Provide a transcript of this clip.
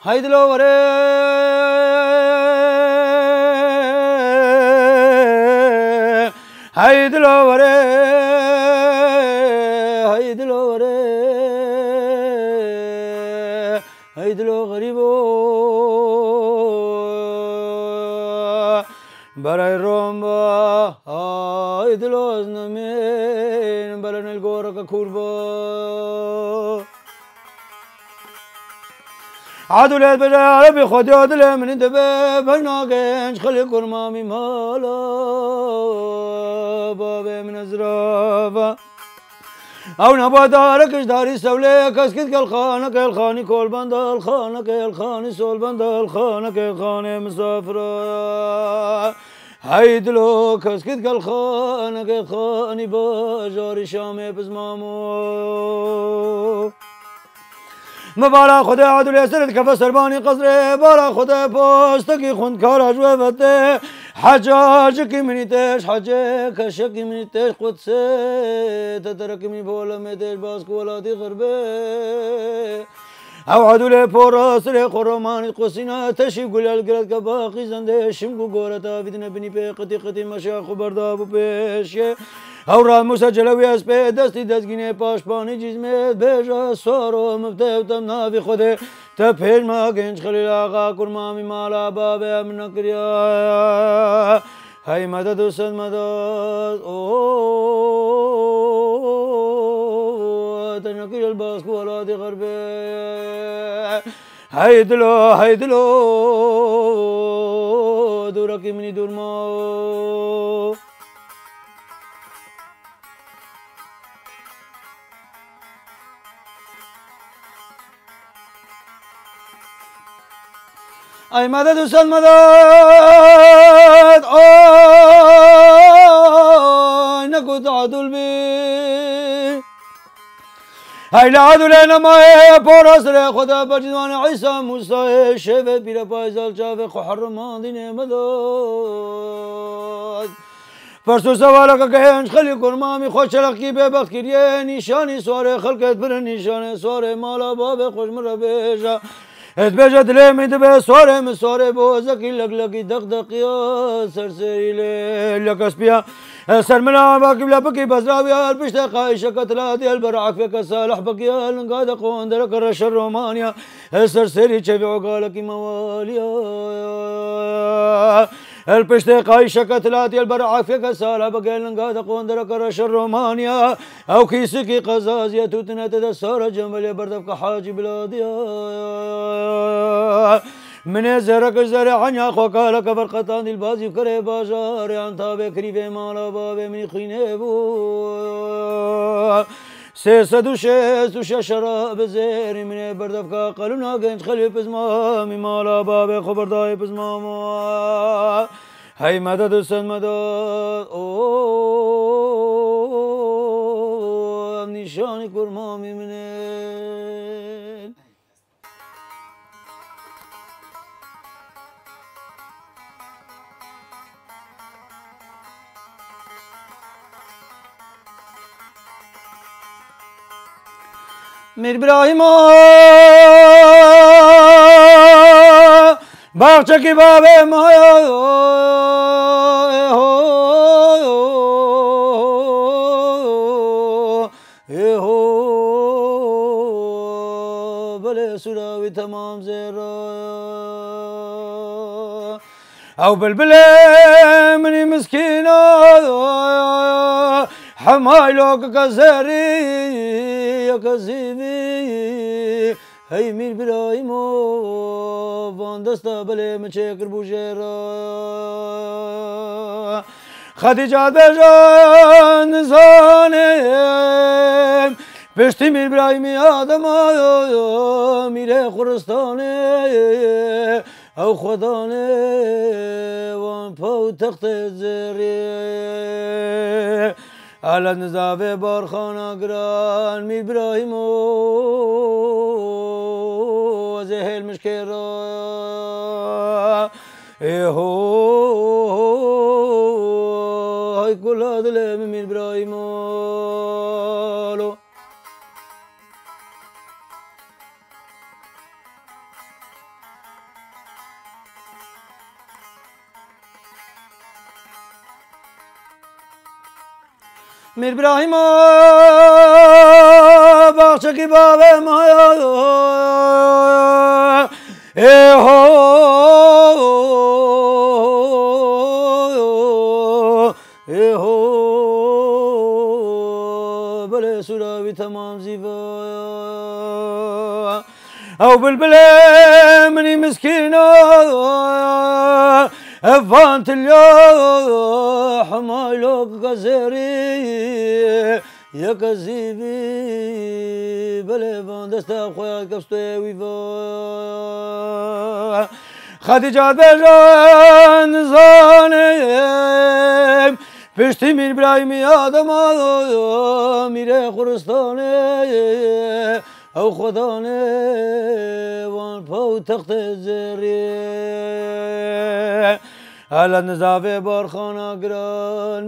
هيد لو وري هيد لو وري هيد لو وري هيد لو غريبو براي رومبا هيد لو زنمين بلن الغورك كوربا عدولت بجا ربي خدي عدل من دبي بناقنش خلي كرمامي مالا بابي من ازرافا او نبادارك داري سولي كسكت كالخانك الخاني كل بند الخانك الخاني سول بند الخانك الخاني مسافرة هيدلو كسكت كالخانك الخاني باجاري شامي بزمامو مبارا خدا عدل يسرد كفا سرباني قصري بارا خدا پوستكي خند كارا جوابته حجاجكي منيتش حجاك شكي منيتش قدسي تتركمي بولا ميتش باسكو ولادي غربي او عدل پوراسري خرماني قسينا تشي قول القرد كباقي زنده شمكو غورتا فيدنا بني بي قطي مشاخ بردابو بيشي او را مسجلوی از به دستی دستگینه پاشپانی جزمت بجا سارو مفتوتم نافی خوده تا پیش ما گنج خلیل آقا کرمامی مالا بابه امن نکریا های مدد و صد مدد تنکر الباس کو ولادی غربه های دلو دورکی منی دورمو أي مدد وسل مدد أي نكود عدل بي هاي العدل أنا ما بورس ري خدا بجدوان عيسى موسى شفت بيرا بايزال شافي خحرمان دين مدد فرسو سوالك كهنش خلي كرمامي خوش لقي ببخت كريه نشاني سواري خلقت بر نشاني سواري مالا بابي خوش مربيجا اتبجت لي من دبي صوري من صوري بوزكي لقلقي دقدقيا سرسري لك بيا سر منا باكي بلا بكي بزراوي البشت قايشة كتلاتي البرعك فيك صالح بكيا لنقاد قوان درك الرش الرومانيا سرسري شبيعو قالك مواليا البشت قايشة كتلاتي البرعك فيك صالح بكيا لنقاد قوان درك الرش الرومانيا او كيسكي قزازيا توتنا تدسار جمل بردفك حاجي بلاديا من زرك زرعن يا خوكالك فرقتان البازي كري باجار عن تابي كريفي مالا بابي من خينيبو سيسدو شيس شراب زير من بردفكا قلنا قنج خلي بزمامي مالا بابي خبر داي بزمامو هاي مدد سن مدد نشاني كرمامي منين میر ابراهیم باغچه کی باب ما بله سراوی تمام زیرا او بلبله منی مسکینا حمايلوك كزهري يا كزيمي هي مير برايمو فاندستا بلي مشكر بوجيرا خديجة بجان زانم بشتي مير برايمي آدم مير خرستاني او خداني وان پاو تخت زري على نزاف بارخانا قران مير ابراهيم وزهل مشكرا هاي كل هذا اللي مير ابراهيم میر براهیم باخچه کی بابه مایا بله سراوی تمام زیبا او بلبل منی مسکینا افانت اليوم حمالوك كزيري يا كزيبي بلي فان دستا خويا كبستي ويفا خديجة بجان زاني پشتی میر براهیمی آدم میره خورستانه او خدانه وان پاو تخت زریه على نزافه بارخانه گران